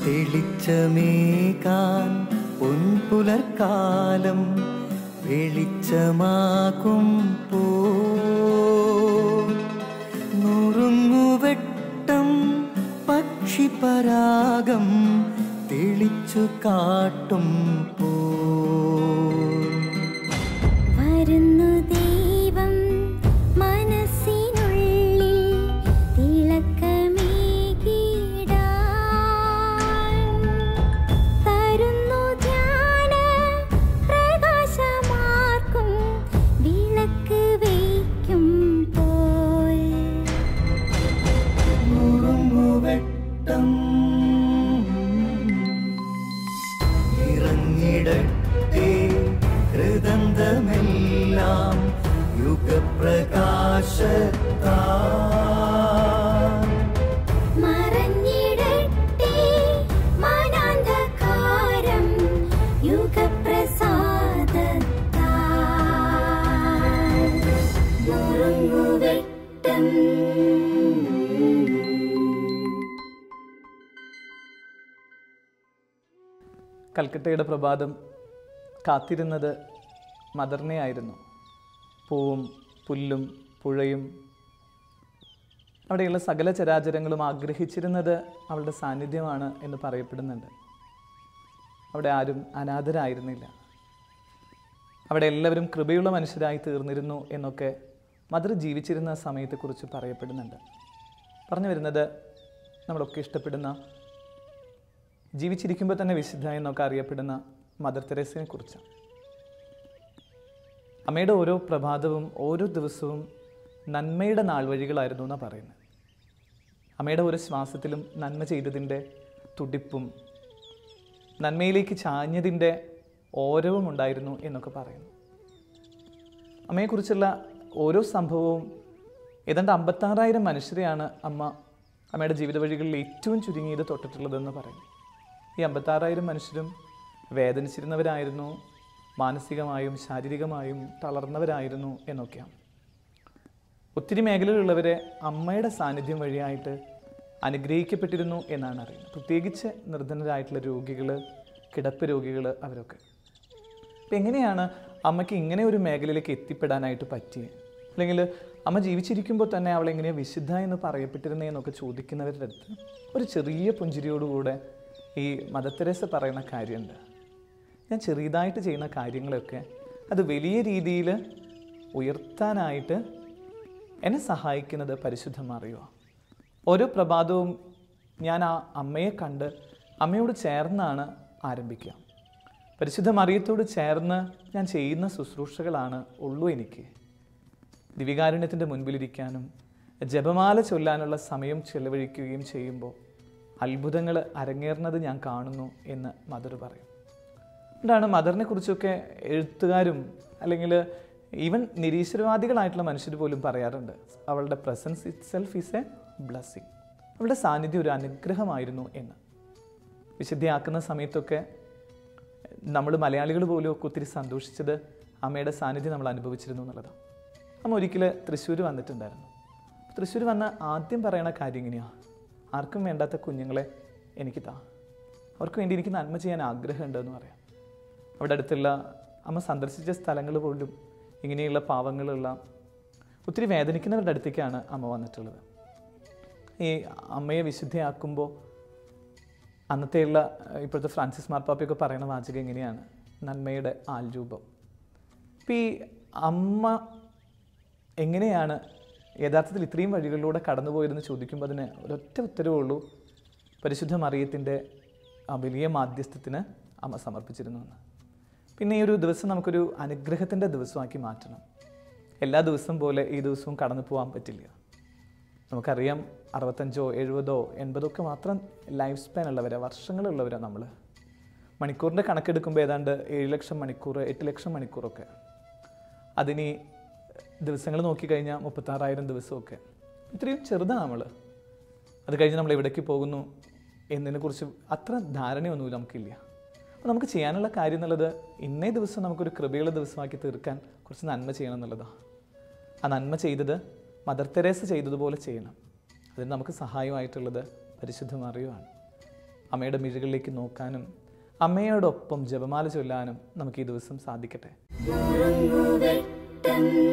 തെളിച്ചമേകാൻ പൊൻപുലർക്കാലം വെളിച്ചമാകുമ്പോ നുറുങ്ങുവെട്ടം പക്ഷിപരാഗം തെളിച്ചു കാട്ടുമ്പോ വരുന്നു ദൈവം മനസ്സിനുള്ളിൽ തിളക്കമേകിടാൻ തരുന്നു ധ്യാന പ്രകാശമാർക്കും വിളക്ക് വയ്ക്കുമ്പോൾ നുറുങ്ങുവെട്ടം ഇറങ്ങിടട്ടെ ഹൃദന്തമെല്ലാം യുഗപ്രകാശത്താൽ മറഞ്ഞിടട്ടെ മനാന്ധകാരം യുഗപ്രസാദത്താൽ നുറുങ്ങുവെട്ടം. കൽക്കട്ടയുടെ പ്രഭാതം കാത്തിരുന്നത് മദറിനെയായിരുന്നു. പൂവും പുല്ലും പുഴയും അവിടെയുള്ള സകല ചരാചരങ്ങളും ആഗ്രഹിച്ചിരുന്നത് അവളുടെ സാന്നിധ്യമാണ് എന്ന് പറയപ്പെടുന്നുണ്ട്. അവിടെ ആരും അനാഥരായിരുന്നില്ല. അവിടെ എല്ലാവരും കൃപയുള്ള മനുഷ്യരായി തീർന്നിരുന്നു എന്നൊക്കെ മദർ ജീവിച്ചിരുന്ന സമയത്തെക്കുറിച്ച് പറയപ്പെടുന്നുണ്ട്. പറഞ്ഞു വരുന്നത് നമ്മളൊക്കെ ഇഷ്ടപ്പെടുന്ന, ജീവിച്ചിരിക്കുമ്പോൾ തന്നെ വിശുദ്ധ എന്നൊക്കെ അറിയപ്പെടുന്ന മദർ തെരേസയെ കുറിച്ചാണ്. അമ്മയുടെ ഓരോ പ്രഭാതവും ഓരോ ദിവസവും നന്മയുടെ നാൾ വഴികളായിരുന്നു എന്നാണ് പറയുന്നത്. അമ്മയുടെ ഓരോ ശ്വാസത്തിലും നന്മ ചെയ്തതിൻ്റെ തുടിപ്പും നന്മയിലേക്ക് ചാഞ്ഞതിൻ്റെ ഓരവും ഉണ്ടായിരുന്നു എന്നൊക്കെ പറയുന്നു. അമ്മയെക്കുറിച്ചുള്ള ഓരോ സംഭവവും ഏതാണ്ട് 56,000 മനുഷ്യരെയാണ് അമ്മയുടെ ജീവിത വഴികളിൽ ഏറ്റവും ചുരുങ്ങിയത് തൊട്ടിട്ടുള്ളതെന്ന് പറയും. ഈ 56,000 മനുഷ്യരും വേദനിച്ചിരുന്നവരായിരുന്നു, മാനസികമായും ശാരീരികമായും തളർന്നവരായിരുന്നു എന്നൊക്കെയാണ്. ഒത്തിരി മേഖലയിലുള്ളവരെ അമ്മയുടെ സാന്നിധ്യം വഴിയായിട്ട് അനുഗ്രഹിക്കപ്പെട്ടിരുന്നു എന്നാണ് അറിയുന്നത്. പ്രത്യേകിച്ച് നിർധനരായിട്ടുള്ള രോഗികൾ, കിടപ്പ് രോഗികൾ, അവരൊക്കെ. അപ്പം എങ്ങനെയാണ് അമ്മയ്ക്ക് ഇങ്ങനെ ഒരു മേഖലയിലേക്ക് എത്തിപ്പെടാനായിട്ട് പറ്റിയത്? അല്ലെങ്കിൽ അമ്മ ജീവിച്ചിരിക്കുമ്പോൾ തന്നെ അവളെങ്ങനെയാണ് വിശുദ്ധ എന്ന് പറയപ്പെട്ടിരുന്നതെന്നൊക്കെ ചോദിക്കുന്നവരുടെ അടുത്ത് ഒരു ചെറിയ പുഞ്ചിരിയോടുകൂടെ ഈ മദർ തെരേസ പറയുന്ന കാര്യമുണ്ട്. ഞാൻ ചെറിയതായിട്ട് ചെയ്യുന്ന കാര്യങ്ങളൊക്കെ അത് വലിയ രീതിയിൽ ഉയർത്താനായിട്ട് എന്നെ സഹായിക്കുന്നത് പരിശുദ്ധ മറിയമാണ്. ഓരോ പ്രഭാതവും ഞാൻ ആ അമ്മയെ കണ്ട് അമ്മയോട് ചേർന്നാണ് ആരംഭിക്കുക. പരിശുദ്ധ മറിയത്തോട് ചേർന്ന് ഞാൻ ചെയ്യുന്ന ശുശ്രൂഷകളാണ് ഉള്ളൂ എനിക്ക്. ദിവ്യകാരുണ്യത്തിൻ്റെ മുൻപിലിരിക്കാനും ജപമാല ചൊല്ലാനുള്ള സമയം ചെലവഴിക്കുകയും ചെയ്യുമ്പോൾ അത്ഭുതങ്ങൾ അരങ്ങേറുന്നത് ഞാൻ കാണുന്നു എന്ന് മദർ പറയും. അതുകൊണ്ടാണ് മദറിനെ കുറിച്ചൊക്കെ എഴുത്തുകാരും അല്ലെങ്കിൽ ഈവൻ നിരീശ്വരവാദികളായിട്ടുള്ള മനുഷ്യർ പോലും പറയാറുണ്ട്, അവളുടെ presence itself is a blessing. അവളുടെ സാന്നിധ്യം ഒരു അനുഗ്രഹമായിരുന്നു എന്ന്. വിശുദ്ധിയാക്കുന്ന സമയത്തൊക്കെ നമ്മൾ മലയാളികൾ പോലും ഒക്കെ ഒത്തിരി സന്തോഷിച്ചത് അമ്മയുടെ സാന്നിധ്യം നമ്മൾ അനുഭവിച്ചിരുന്നു എന്നുള്ളതാണ്. അമ്മ ഒരിക്കൽ തൃശ്ശൂർ വന്നിട്ടുണ്ടായിരുന്നു. തൃശ്ശൂർ വന്ന ആദ്യം പറയണ കാര്യം ഇങ്ങനെയാണ്: ആർക്കും വേണ്ടാത്ത കുഞ്ഞുങ്ങളെ എനിക്ക് താ, അവർക്ക് വേണ്ടി എനിക്ക് നന്മ ചെയ്യാൻ ആഗ്രഹമുണ്ടെന്ന് പറയാം. അവിടെ അടുത്തുള്ള അമ്മ സന്ദർശിച്ച സ്ഥലങ്ങൾ പോലും ഇങ്ങനെയുള്ള പാവങ്ങളുള്ള ഒത്തിരി വേദനിക്കുന്നവരുടെ അടുത്തേക്കാണ് അമ്മ വന്നിട്ടുള്ളത്. ഈ അമ്മയെ വിശുദ്ധയാക്കുമ്പോൾ അന്നത്തെയുള്ള ഇപ്പോഴത്തെ ഫ്രാൻസിസ് മാർപ്പാപ്പയൊക്കെ പറയുന്ന വാചകം എങ്ങനെയാണ്: നന്മയുടെ ആൾരൂപം. ഇപ്പം ഈ അമ്മ എങ്ങനെയാണ് യഥാർത്ഥത്തിൽ ഇത്രയും വഴികളിലൂടെ കടന്നുപോയതെന്ന് ചോദിക്കുമ്പോൾ അതിന് ഒരൊറ്റ ഉത്തരവേ ഉള്ളൂ: പരിശുദ്ധ മറിയത്തിൻ്റെ ആ വലിയ മാധ്യസ്ഥത്തിന് അമ്മ സമർപ്പിച്ചിരുന്നു എന്ന്. പിന്നെ ഈ ഒരു ദിവസം നമുക്കൊരു അനുഗ്രഹത്തിൻ്റെ ദിവസമാക്കി മാറ്റണം. എല്ലാ ദിവസവും പോലെ ഈ ദിവസവും കടന്നു പോകാൻ പറ്റില്ല. നമുക്കറിയാം 65, 70, 80 ഒക്കെ മാത്രം ലൈഫ് സ്പാൻ ഉള്ളവരാണ്, വർഷങ്ങളുള്ളവരാണ് നമ്മൾ. മണിക്കൂറിൻ്റെ കണക്കെടുക്കുമ്പോൾ ഏതാണ്ട് 7 ലക്ഷം മണിക്കൂർ, 8 ലക്ഷം മണിക്കൂറൊക്കെ. അതിന് ദിവസങ്ങൾ നോക്കിക്കഴിഞ്ഞാൽ 36,000 ദിവസമൊക്കെ. ഇത്രയും ചെറുതാണ് നമ്മൾ. അത് കഴിഞ്ഞ് നമ്മൾ എവിടേക്ക് പോകുന്നു എന്നതിനെക്കുറിച്ച് അത്ര ധാരണയൊന്നുമില്ല, നമുക്കില്ല. അപ്പോൾ നമുക്ക് ചെയ്യാനുള്ള കാര്യം എന്നുള്ളത് ഇന്നേ ദിവസം നമുക്കൊരു കൃപയുള്ള ദിവസമാക്കി തീർക്കാൻ കുറച്ച് നന്മ ചെയ്യണം എന്നുള്ളതാണ്. ആ നന്മ ചെയ്തത് മദർ തെരേസ ചെയ്തതുപോലെ ചെയ്യണം. അതിന് നമുക്ക് സഹായമായിട്ടുള്ളത് പരിശുദ്ധ മറിയമാണ്. അമ്മയുടെ മിഴികളിലേക്ക് നോക്കാനും അമ്മയോടൊപ്പം ജപമാല ചൊല്ലാനും നമുക്ക് ഈ ദിവസം സാധിക്കട്ടെ. നുറുങ്ങുവെട്ടം